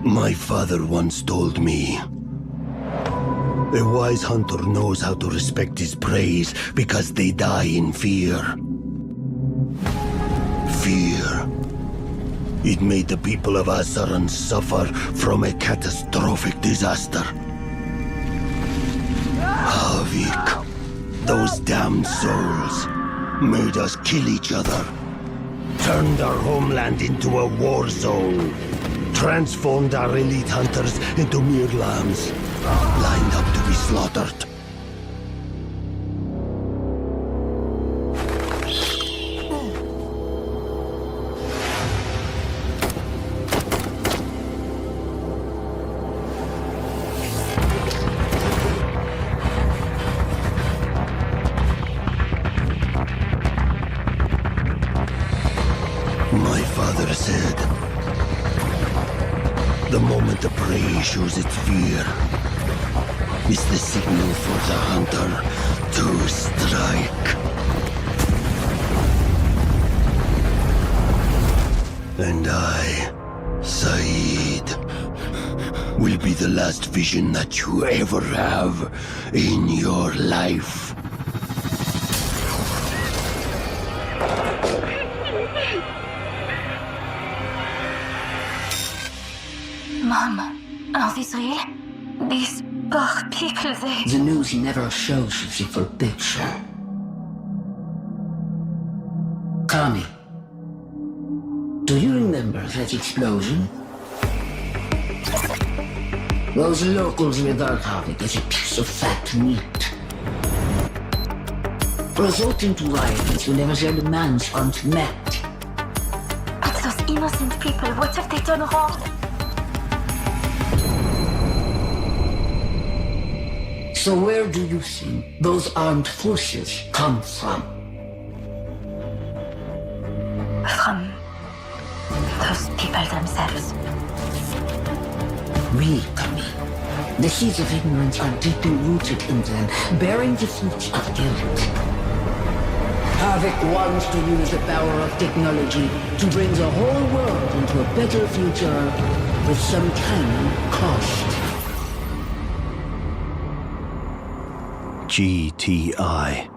My father once told me, a wise hunter knows how to respect his prey because they die in fear. Fear. It made the people of Asaran suffer from a catastrophic disaster. Havik. Those damned souls made us kill each other. Turned our homeland into a war zone. Transformed our elite hunters into mere lambs, lined up to be slaughtered. My father said, the moment the prey shows its fear, is the signal for the hunter to strike. And I, Saeed, will be the last vision that you ever have in your life. Mom, are these real? These poor people, they... The news never shows the full picture. Kami, do you remember that explosion? Those locals regard Havik as a piece of fat meat. Resulting to riots whenever their demands aren't met. But those innocent people, what have they done wrong? So where do you think those armed forces come from? From those people themselves. We, Kami. The seeds of ignorance are deeply rooted in them, bearing the fruits of guilt. Havik wants to use the power of technology to bring the whole world into a better future with some tiny cost. GTI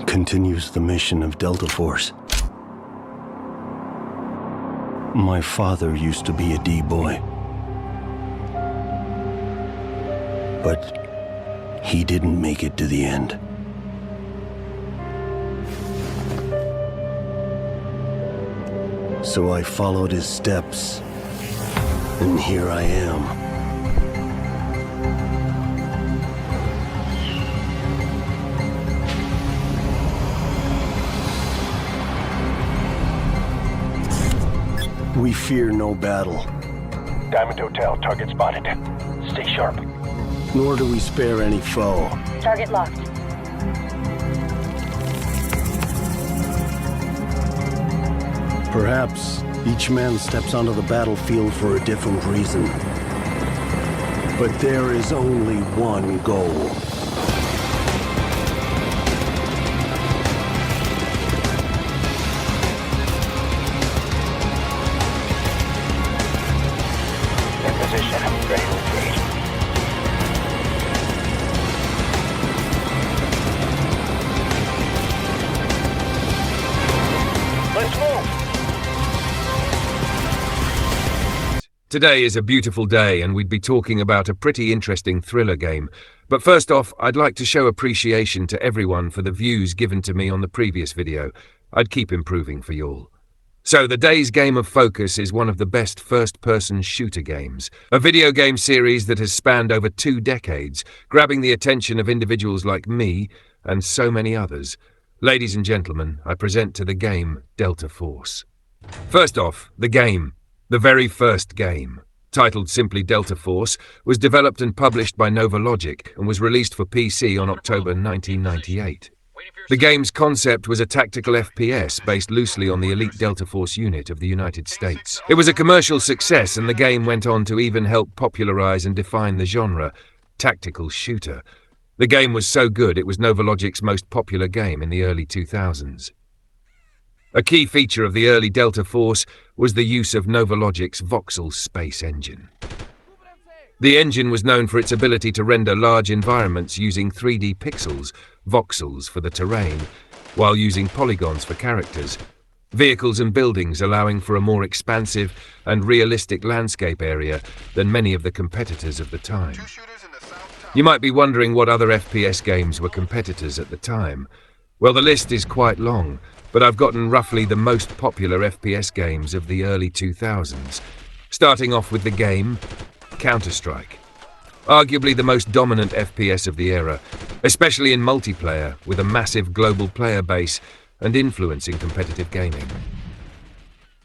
continues the mission of Delta Force. My father used to be a D-boy, but he didn't make it to the end. So I followed his steps, and here I am. We fear no battle. Diamond Hotel, target spotted. Stay sharp. Nor do we spare any foe. Target locked. Perhaps each man steps onto the battlefield for a different reason. But there is only one goal. Today is a beautiful day and we'd be talking about a pretty interesting thriller game. But first off, I'd like to show appreciation to everyone for the views given to me on the previous video. I'd keep improving for y'all. So the day's game of Focus is one of the best first-person shooter games, a video game series that has spanned over 2 decades, grabbing the attention of individuals like me and so many others. Ladies and gentlemen, I present to the game Delta Force. First off, the game. The very first game, titled simply Delta Force, was developed and published by Nova Logic and was released for PC on October 1998. The game's concept was a tactical FPS based loosely on the elite Delta Force unit of the United States. It was a commercial success and the game went on to even help popularize and define the genre, tactical shooter. The game was so good it was Nova Logic's most popular game in the early 2000s. A key feature of the early Delta Force was the use of Novologic's Voxel space engine. The engine was known for its ability to render large environments using 3D pixels, voxels for the terrain, while using polygons for characters, vehicles and buildings, allowing for a more expansive and realistic landscape area than many of the competitors of the time. You might be wondering what other FPS games were competitors at the time. Well, the list is quite long, but I've gotten roughly the most popular FPS games of the early 2000s, starting off with the game Counter-Strike. Arguably the most dominant FPS of the era, especially in multiplayer, with a massive global player base and influence in competitive gaming.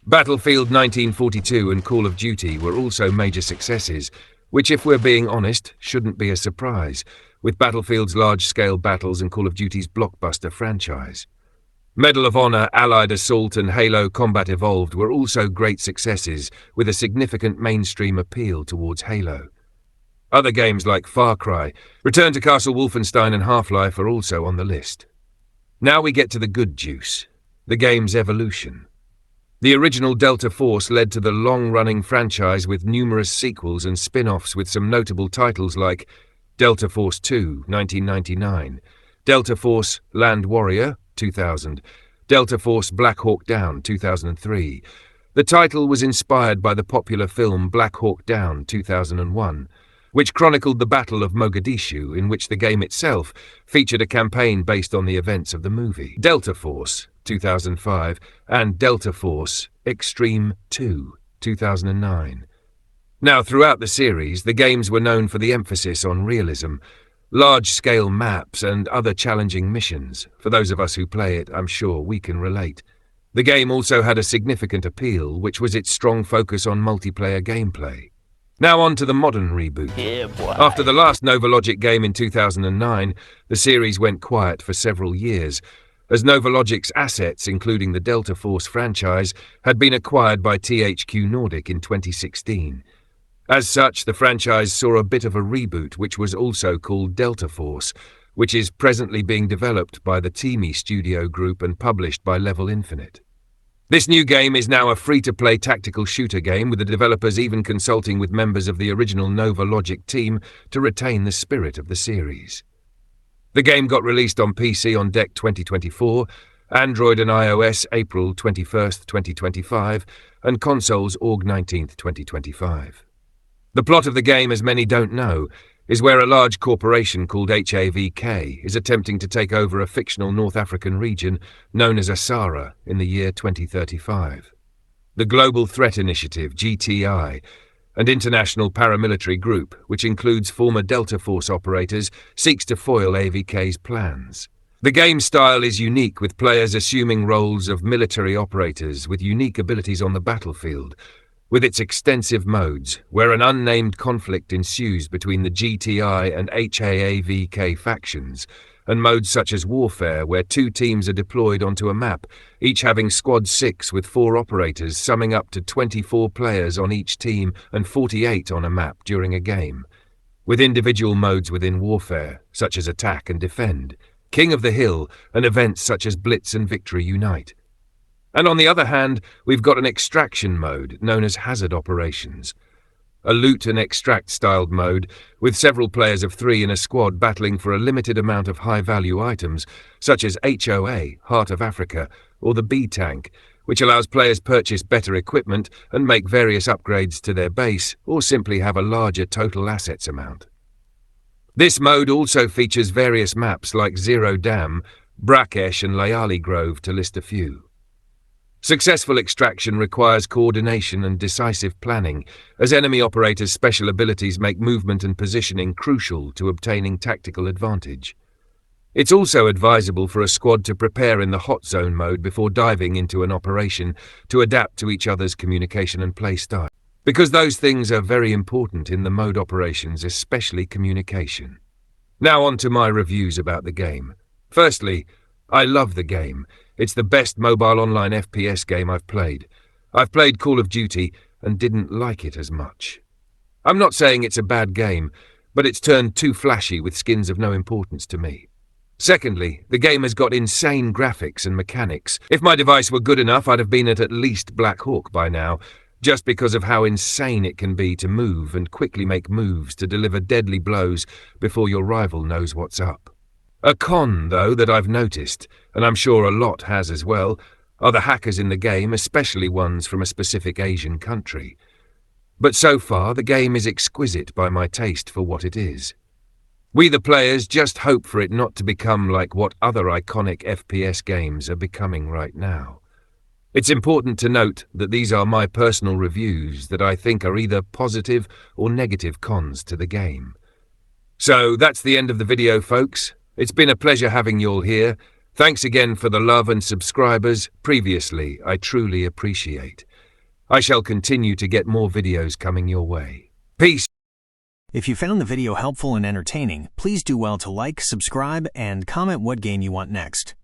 Battlefield 1942 and Call of Duty were also major successes, which, if we're being honest, shouldn't be a surprise, with Battlefield's large-scale battles and Call of Duty's blockbuster franchise. Medal of Honor, Allied Assault and Halo Combat Evolved were also great successes, with a significant mainstream appeal towards Halo. Other games like Far Cry, Return to Castle Wolfenstein and Half-Life are also on the list. Now we get to the good juice, the game's evolution. The original Delta Force led to the long-running franchise with numerous sequels and spin-offs, with some notable titles like Delta Force 2, 1999, Delta Force Land Warrior, 2000, Delta Force Black Hawk Down, 2003. The title was inspired by the popular film Black Hawk Down, 2001, which chronicled the Battle of Mogadishu, in which the game itself featured a campaign based on the events of the movie. Delta Force, 2005, and Delta Force Extreme 2, 2009. Now, throughout the series, the games were known for the emphasis on realism, large-scale maps and other challenging missions. For those of us who play it, I'm sure we can relate. The game also had a significant appeal, which was its strong focus on multiplayer gameplay. Now on to the modern reboot. Yeah, boy. After the last Novologic game in 2009, the series went quiet for several years, as Novologic's assets, including the Delta Force franchise, had been acquired by THQ Nordic in 2016. As such, the franchise saw a bit of a reboot, which was also called Delta Force, which is presently being developed by the Teamy Studio Group and published by Level Infinite. This new game is now a free-to-play tactical shooter game, with the developers even consulting with members of the original Novologic team to retain the spirit of the series. The game got released on PC on DEC 2024, Android and iOS April 21st, 2025, and consoles Aug 19th, 2025. The plot of the game, as many don't know, is where a large corporation called HAVK is attempting to take over a fictional North African region known as Asara in the year 2035. The Global Threat Initiative, GTI, an international paramilitary group, which includes former Delta Force operators, seeks to foil AVK's plans. The game style is unique, with players assuming roles of military operators with unique abilities on the battlefield, with its extensive modes, where an unnamed conflict ensues between the GTI and HAVK factions, and modes such as Warfare, where 2 teams are deployed onto a map, each having Squad 6 with 4 operators, summing up to 24 players on each team and 48 on a map during a game, with individual modes within Warfare, such as Attack and Defend, King of the Hill, and events such as Blitz and Victory Unite. And on the other hand, we've got an extraction mode known as Hazard Operations, a loot and extract styled mode with several players of 3 in a squad battling for a limited amount of high-value items such as HOA, Heart of Africa, or the B-Tank, which allows players purchase better equipment and make various upgrades to their base, or simply have a larger total assets amount. This mode also features various maps like Zero Dam, Brakesh and Layali Grove, to list a few. Successful extraction requires coordination and decisive planning, as enemy operators' special abilities make movement and positioning crucial to obtaining tactical advantage. It's also advisable for a squad to prepare in the hot zone mode before diving into an operation to adapt to each other's communication and play style, because those things are very important in the mode operations, especially communication. Now on to my reviews about the game. Firstly, I love the game. It's the best mobile online FPS game I've played. I've played Call of Duty and didn't like it as much. I'm not saying it's a bad game, but it's turned too flashy with skins of no importance to me. Secondly, the game has got insane graphics and mechanics. If my device were good enough, I'd have been at least Black Hawk by now, just because of how insane it can be to move and quickly make moves to deliver deadly blows before your rival knows what's up. A con, though, that I've noticed, and I'm sure a lot has as well, are the hackers in the game, especially ones from a specific Asian country. But so far, the game is exquisite by my taste for what it is. We the players just hope for it not to become like what other iconic FPS games are becoming right now. It's important to note that these are my personal reviews that I think are either positive or negative cons to the game. So that's the end of the video, folks. It's been a pleasure having you all here. Thanks again for the love and subscribers previously. I truly appreciate. I shall continue to get more videos coming your way. Peace. If you found the video helpful and entertaining, please do well to like, subscribe, and comment what game you want next.